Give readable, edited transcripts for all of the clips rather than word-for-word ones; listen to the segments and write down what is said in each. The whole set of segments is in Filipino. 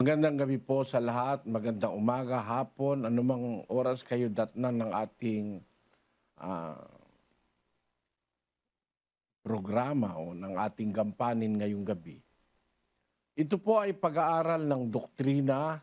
Magandang gabi po sa lahat, magandang umaga, hapon, anumang oras kayo datnan ng ating ah, programa o ng ating gampanin ngayong gabi. Ito po ay pag-aaral ng doktrina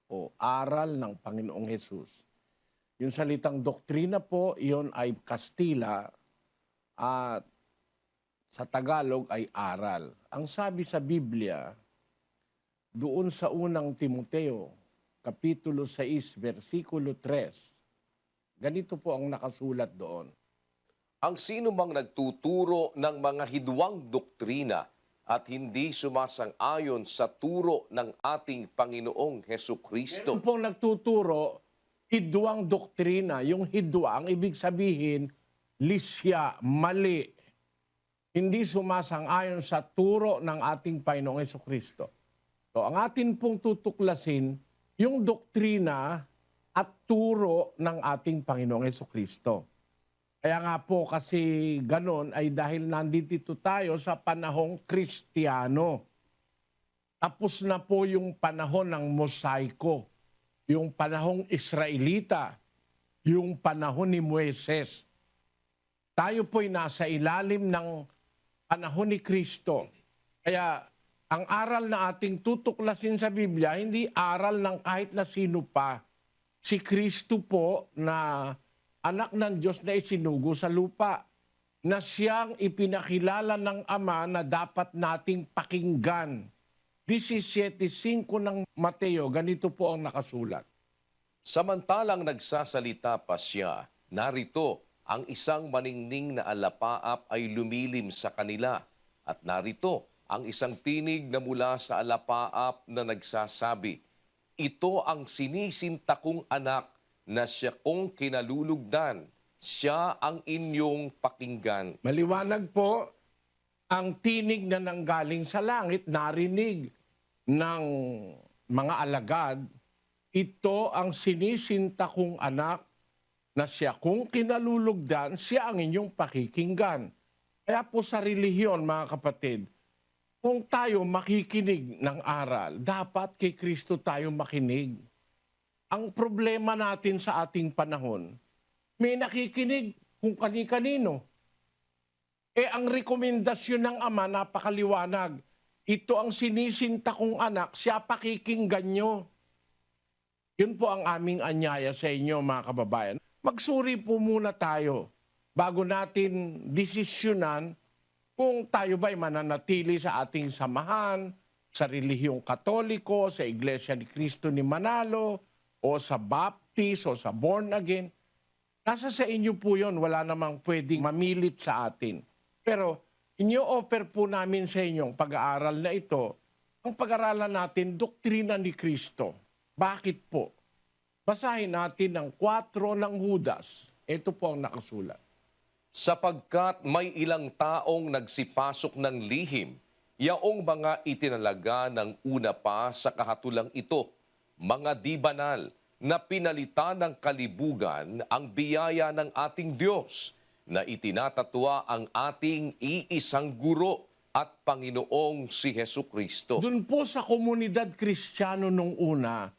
o aral ng Panginoong Hesus. Yung salitang doktrina po, iyon ay Kastila at sa Tagalog ay aral. Ang sabi sa Biblia, doon sa unang Timoteo, Kapitulo 6, versikulo 3, ganito po ang nakasulat doon. Ang sinumang nagtuturo ng mga hidwang doktrina at hindi sumasang-ayon sa turo ng ating Panginoong Meron Hesukristo. pong nagtuturo, hidwang doktrina. Yung hidwa, ang ibig sabihin, lisya, mali. Hindi sumasang-ayon sa turo ng ating Panginoong Hesukristo. So, ang atin pong tutuklasin, yung doktrina at turo ng ating Panginoong Hesukristo. Kaya nga po kasi ganon ay dahil nandito tayo sa panahong Kristiyano. Tapos na po yung panahon ng Mosaiko, yung panahong Israelita, yung panahon ni Moises. Tayo po'y nasa ilalim ng panahon ni Kristo. Kaya ang aral na ating tutuklasin sa Biblia, hindi aral ng kahit na sino pa. Si Kristo po na anak ng Diyos na isinugo sa lupa, na siyang ipinakilala ng Ama na dapat nating pakinggan. 17:5 ng Mateo, ganito po ang nakasulat. Samantalang nagsasalita pa siya, narito ang isang maningning na alapaap ay lumilim sa kanila. At narito ang isang tinig na mula sa alapaap na nagsasabi, "Ito ang sinisinta kong anak na siya kong kinalulugdan. Siya ang inyong pakinggan." Maliwanag po, ang tinig na nanggaling sa langit, narinig ng mga alagad, ito ang sinisinta kong anak na siya kung kinalulugdan, siya ang inyong pakikinggan. Kaya po sa relihiyon, mga kapatid, kung tayo makikinig ng aral, dapat kay Kristo tayo makinig. Ang problema natin sa ating panahon, may nakikinig kung kani-kanino. Ang rekomendasyon ng Ama, napakaliwanag. Ito ang sinisinta kong anak, siya pakikinggan nyo. Yun po ang aming anyaya sa inyo, mga kababayan. Magsuri po muna tayo bago natin desisyonan kung tayo ba'y mananatili sa ating samahan, sa relihiyong Katoliko, sa Iglesia ni Cristo ni Manalo, o sa Baptist, o sa Born Again. Nasa sa inyo po yun, wala namang pwedeng mamilit sa atin. Pero inyo-offer po namin sa inyong pag-aaral na ito, ang pag-aaralan natin, doktrina ni Kristo. Bakit po? Basahin natin ang 4 ng Judas. Ito po ang nakasulat. Sapagkat may ilang taong nagsipasok ng lihim, yaong mga itinalaga ng una pa sa kahatulang ito, mga di banal na pinalitan ng kalibugan ang biyaya ng ating Diyos, na itinatatwa ang ating iisang guro at Panginoong si Hesukristo. Doon po sa komunidad Kristiyano nung una,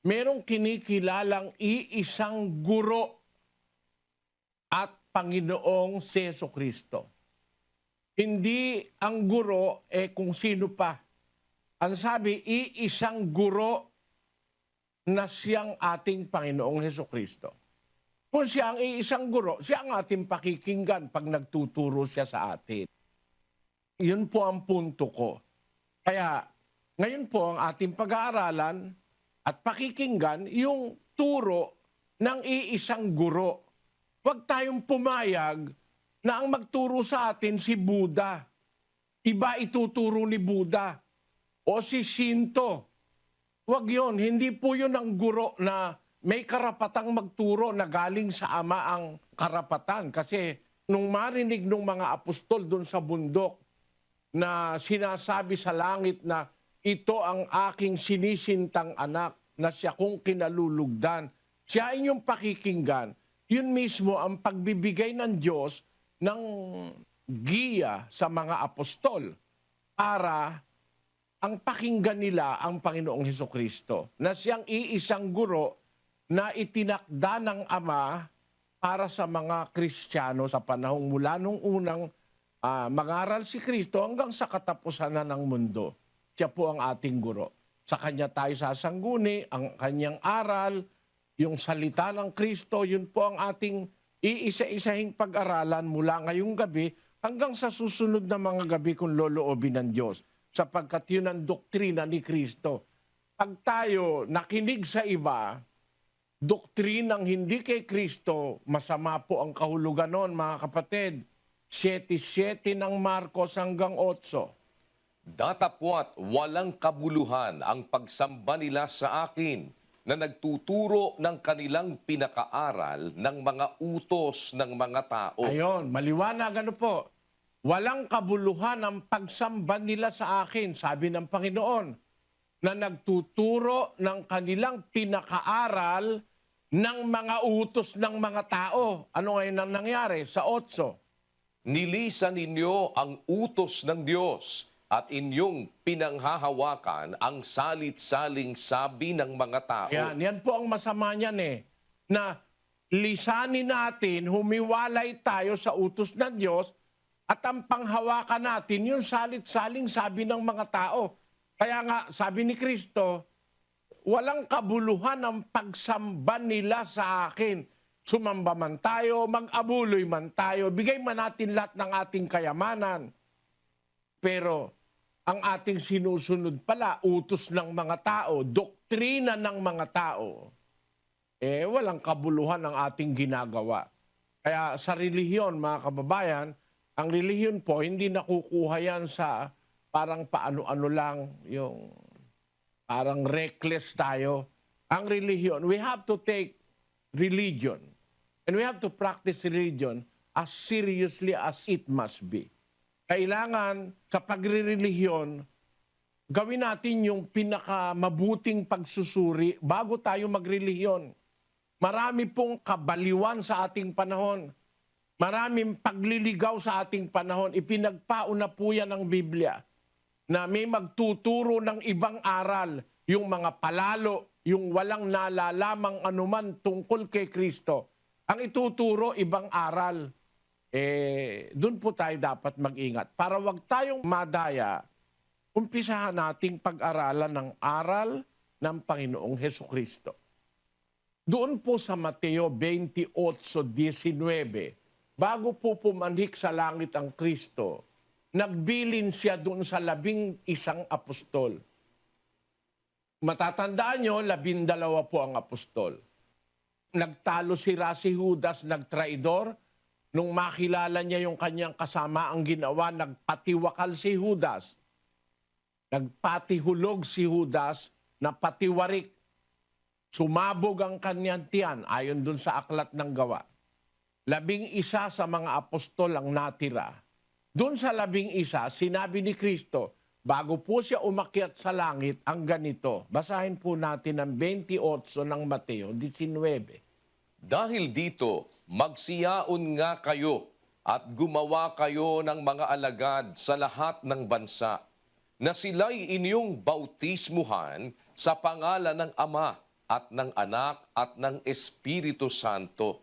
merong kinikilalang iisang guro at Panginoong si Jesucristo. Hindi ang guro kung sino pa. Ang sabi, iisang guro na siyang ating Panginoong Jesucristo. Kung siya ang iisang guro, siya ang ating pakikinggan pag nagtuturo siya sa atin. Yun po ang punto ko. Kaya ngayon po ang ating pag-aaralan at pakikinggan yung turo ng iisang guro. Huwag tayong pumayag na ang magturo sa atin si Buddha. Iba ituturo ni Buddha o si Shinto. Huwag yun. Hindi po yun ang guro na may karapatang magturo na galing sa Ama ang karapatan. Kasi nung marinig ng mga apostol doon sa bundok na sinasabi sa langit na ito ang aking sinisintang anak na siya kong kinalulugdan, siya inyong pakikinggan, yun mismo ang pagbibigay ng Diyos ng giya sa mga apostol para ang pakinggan nila ang Panginoong Hesukristo na siyang iisang guro na itinakda ng Ama para sa mga Kristiyano sa panahong mula nung unang mangaral si Kristo hanggang sa katapusan na ng mundo. Siya po ang ating guro. Sa Kanya tayo sasangguni, ang Kanyang aral, yung salita ng Kristo, yun po ang ating iisa-isahing pag-aralan mula ngayong gabi hanggang sa susunod na mga gabi kung loloobin ng Diyos. Sapagkat yun ang doktrina ni Kristo. Pag tayo nakinig sa iba, doktrinang hindi kay Kristo, masama po ang kahulugan nun, mga kapatid. 7:7 ng Marcos hanggang 8. Datapwat walang kabuluhan ang pagsamba nila sa akin na nagtuturo ng kanilang pinakaaral ng mga utos ng mga tao. Ayon, maliwanag ano po. Walang kabuluhan ang pagsamba nila sa akin, sabi ng Panginoon, na nagtuturo ng kanilang pinakaaral ng mga utos ng mga tao. Ano ngayon ang nangyari sa 8? Nilisan ninyo ang utos ng Diyos at inyong pinanghahawakan ang salit-saling sabi ng mga tao. Yan po ang masama niyan na lisanin natin, humiwalay tayo sa utos ng Diyos at ang panghawakan natin yung salit-saling sabi ng mga tao. Kaya nga, sabi ni Kristo, walang kabuluhan ang pagsamba nila sa akin. Sumamba man tayo, mag-abuloy man tayo, bigay man natin lahat ng ating kayamanan. Pero ang ating sinusunod pala, utos ng mga tao, doktrina ng mga tao, walang kabuluhan ang ating ginagawa. Kaya sa relihiyon, mga kababayan, ang relihiyon po, hindi nakukuha yan sa parang paano-ano lang, yung parang reckless tayo. Ang relihiyon, we have to take religion and we have to practice religion as seriously as it must be. Kailangan sa pagre-relihiyon, gawin natin yung pinakamabuting pagsusuri bago tayo magrelihiyon. Marami pong kabaliwan sa ating panahon. Maraming pagliligaw sa ating panahon. Ipinagpauna po yan ng Biblia na may magtuturo ng ibang aral, yung mga palalo, yung walang nalalamang anuman tungkol kay Kristo. Ang ituturo, ibang aral. Doon po tayo dapat mag-ingat. Para wag tayong madaya, umpisahan nating pag-aralan ng aral ng Panginoong Hesukristo. Doon po sa Mateo 28:19, bago po pumanhik sa langit ang Kristo, nagbilin siya doon sa 11 apostol. Matatandaan nyo, 12 po ang apostol. Nagtalo si Judas, nagtraidor. Nung makilala niya yung kanyang kasama ang ginawa, nagpatiwakal si Judas. Nagpatihulog si Judas na patiwarik. Sumabog ang kanyang tiyan ayon dun sa aklat ng gawa. 11 sa mga apostol ang natira. Doon sa 11, sinabi ni Kristo, bago po siya umakyat sa langit, ang ganito. Basahin po natin ang 28 ng Mateo 19. Dahil dito, magsiyaon nga kayo at gumawa kayo ng mga alagad sa lahat ng bansa, na sila'y inyong bautismuhan sa pangalan ng Ama at ng Anak at ng Espiritu Santo.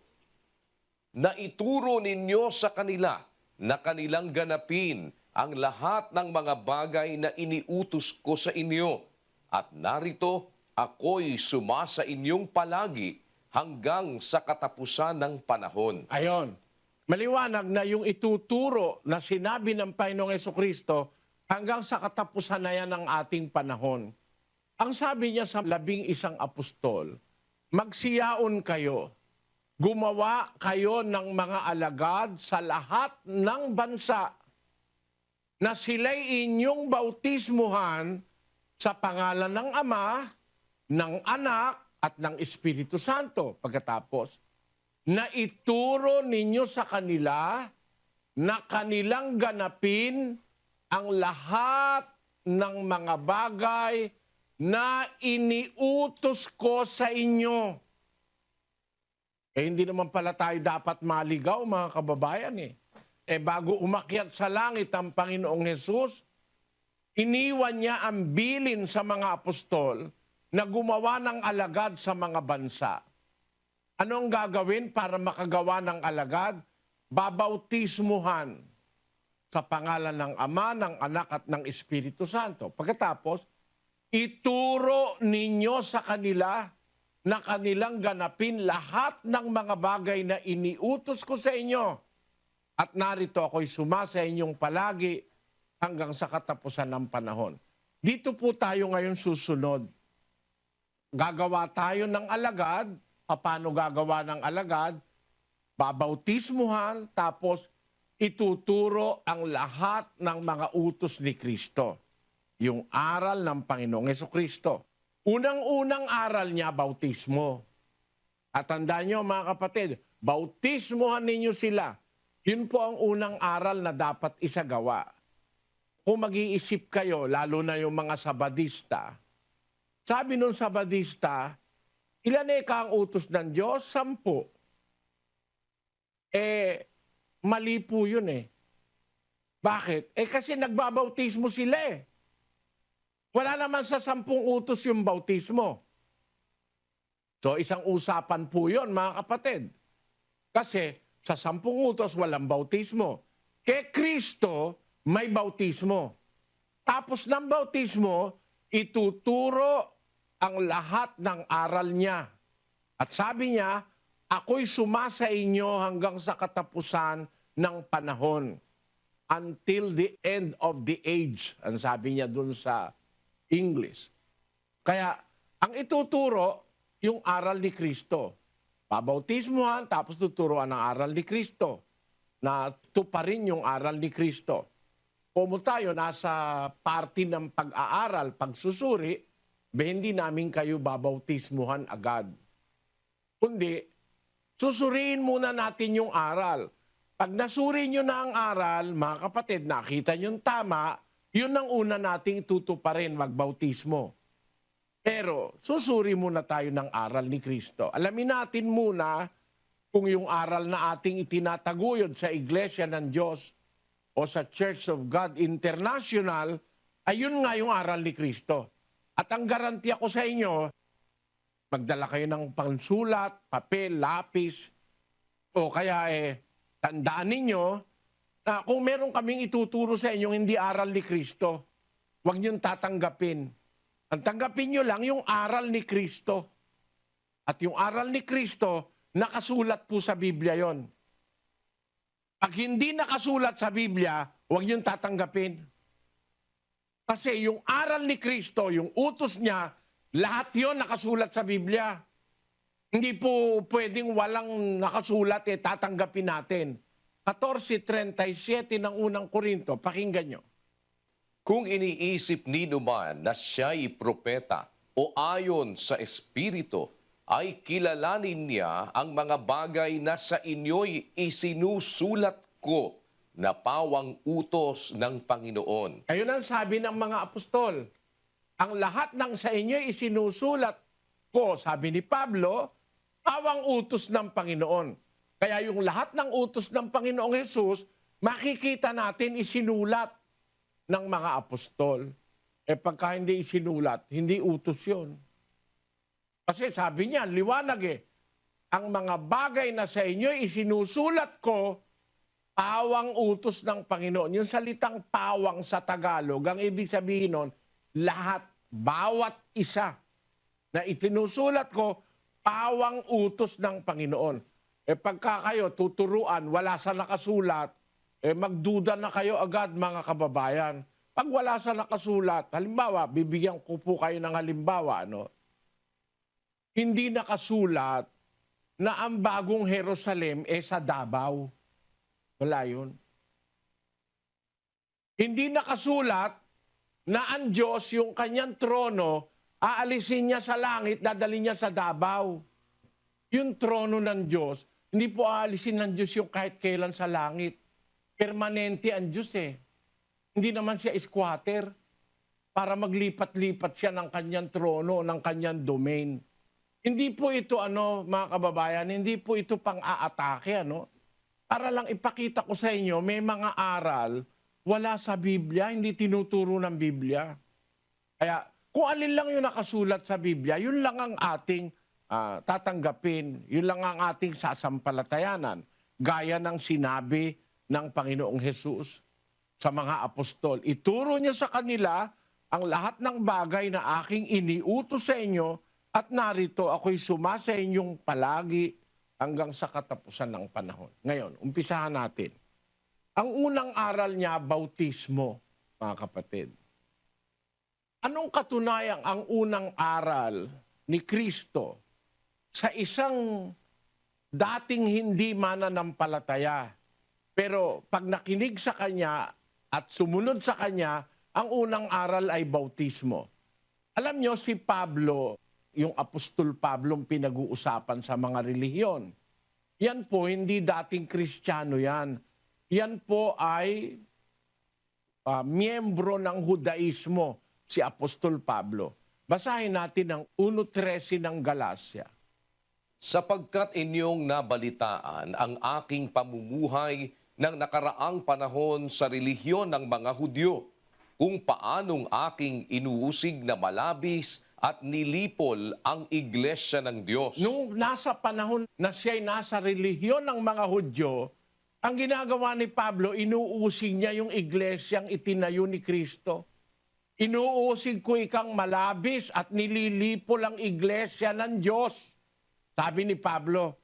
Na ituro ninyo sa kanila na kanilang ganapin ang lahat ng mga bagay na iniutos ko sa inyo. At narito, ako'y sumasa inyong palagi hanggang sa katapusan ng panahon. Ayon, maliwanag na yung ituturo na sinabi ng Panginoong Hesukristo hanggang sa katapusan na yan ng ating panahon. Ang sabi niya sa 11 apostol, magsiyaon kayo, gumawa kayo ng mga alagad sa lahat ng bansa, na sila'y inyong bautismuhan sa pangalan ng Ama, ng Anak, at ng Espiritu Santo. Pagkatapos, na ituro ninyo sa kanila na kanilang ganapin ang lahat ng mga bagay na iniutos ko sa inyo. Hindi naman pala tayo dapat maligaw, mga kababayan. Bago umakyat sa langit ang Panginoong Hesus, iniwan niya ang bilin sa mga apostol na gumawa ng alagad sa mga bansa. Anong gagawin para makagawa ng alagad? Babautismuhan sa pangalan ng Ama, ng Anak at ng Espiritu Santo. Pagkatapos, ituro ninyo sa kanila na kanilang ganapin lahat ng mga bagay na iniutos ko sa inyo. At narito ako'y sumasa inyong palagi hanggang sa katapusan ng panahon. Dito po tayo ngayon susunod. Gagawa tayo ng alagad. Paano gagawa ng alagad? Babautismuhan, tapos ituturo ang lahat ng mga utos ni Kristo. Yung aral ng Panginoong Hesukristo. Unang-unang aral niya, bautismo. At tandaan niyo mga kapatid, bautismuhan ninyo sila. Yun po ang unang aral na dapat isagawa. Kung mag-iisip kayo, lalo na yung mga Sabadista, sabi nung Sabadista, ilan ang utos ng Diyos? 10. Mali po yun eh. Bakit? Kasi nagbabautismo sila eh. Wala naman sa 10 utos yung bautismo. So isang usapan po yun mga kapatid. Kasi sa 10 utos walang bautismo. Kay Kristo may bautismo. Tapos ng bautismo, ituturo ang lahat ng aral niya. At sabi niya, ako'y sumasa inyo hanggang sa katapusan ng panahon. Until the end of the age. Ang sabi niya dun sa English. Kaya, ang ituturo, yung aral ni Kristo. Pabautismuhan, tapos tuturuan ang aral ni Kristo. Na tuparin yung aral ni Kristo. Kung tayo nasa party ng pag-aaral, pagsusuri, hindi namin kayo babautismuhan agad. Kundi, susuriin muna natin yung aral. Pag nasuri nyo na ang aral, mga kapatid, nakita nyo yung tama, yun ang una nating itutuparin, magbautismo. Pero, susuri muna tayo ng aral ni Kristo. Alamin natin muna kung yung aral na ating itinataguyod sa Iglesia ng Diyos o sa Church of God International, ayun nga yung aral ni Kristo. At ang garantiya ko sa inyo, magdala kayo ng pangsulat, papel, lapis, o kaya tandaan ninyo na kung meron kaming ituturo sa inyo hindi aral ni Kristo, huwag niyong tatanggapin. Ang tanggapin niyo lang yung aral ni Kristo. At yung aral ni Kristo, nakasulat po sa Biblia yon. Pag hindi nakasulat sa Biblia, huwag niyong tatanggapin. Kasi yung aral ni Kristo, yung utos niya, lahat yon nakasulat sa Biblia. Hindi po pwedeng walang nakasulat, tatanggapin natin. 14:37 ng unang Korinto, pakinggan nyo. Kung iniisip ni man na siya'y propeta o ayon sa Espiritu, ay kilalanin niya ang mga bagay na sa inyo'y isinusulat ko na pawang utos ng Panginoon. Ayun ang sabi ng mga apostol. Ang lahat ng sa inyo'y isinusulat ko, sabi ni Pablo, pawang utos ng Panginoon. Kaya yung lahat ng utos ng Panginoong Hesus, makikita natin isinulat ng mga apostol. Pagka hindi isinulat, hindi utos yun. Kasi sabi niya, liwanag ang mga bagay na sa inyo isinusulat ko, pawang utos ng Panginoon. Yung salitang pawang sa Tagalog, ang ibig sabihin nun, lahat, bawat isa na itinusulat ko, pawang utos ng Panginoon. Pagka kayo tuturuan, wala sa nakasulat, magduda na kayo agad mga kababayan. Pag wala sa nakasulat, halimbawa, bibigyan ko po kayo ng halimbawa, hindi nakasulat na ang bagong Jerusalem sa Davao. Wala yun. Hindi nakasulat na ang Diyos, yung kanyang trono, aalisin niya sa langit, dadalhin niya sa Davao. Yung trono ng Diyos, hindi po aalisin ng Diyos yung kahit kailan sa langit. Permanente ang Diyos Hindi naman siya squatter para maglipat-lipat siya ng kanyang trono, ng kanyang domain. Hindi po ito, mga kababayan, hindi po ito pang-aatake, Para lang ipakita ko sa inyo, may mga aral wala sa Biblia, hindi tinuturo ng Biblia. Kaya kung alin lang yung nakasulat sa Biblia, yun lang ang ating tatanggapin, yun lang ang ating sasampalatayanan. Gaya ng sinabi ng Panginoong Hesus sa mga apostol. Ituro niya sa kanila ang lahat ng bagay na aking iniutos sa inyo at narito ako'y sumasa inyong palagi hanggang sa katapusan ng panahon. Ngayon, umpisahan natin. Ang unang aral niya, bautismo, mga kapatid. Anong katunayang ang unang aral ni Kristo sa isang dating hindi mananampalataya? Pero pag nakinig sa Kanya at sumunod sa Kanya, ang unang aral ay bautismo. Alam nyo, si Pablo, yung Apostol Pablo pinag-uusapan sa mga relihiyon. Yan po, hindi dating Kristiyano yan. Yan po ay miyembro ng Judaismo, si Apostol Pablo. Basahin natin ang 1:13 ng Galacia. Sapagkat inyong nabalitaan ang aking pamumuhay ng nakaraang panahon sa relihiyon ng mga Hudyo, kung paanong aking inuusig na malabis at nilipol ang iglesia ng Diyos. Nung nasa panahon na siya'y nasa relihiyon ng mga Hudyo, ang ginagawa ni Pablo, inuusig niya yung iglesyang itinayo ni Kristo. Inuusig ko ikang malabis at nililipol ang iglesia ng Diyos. Sabi ni Pablo,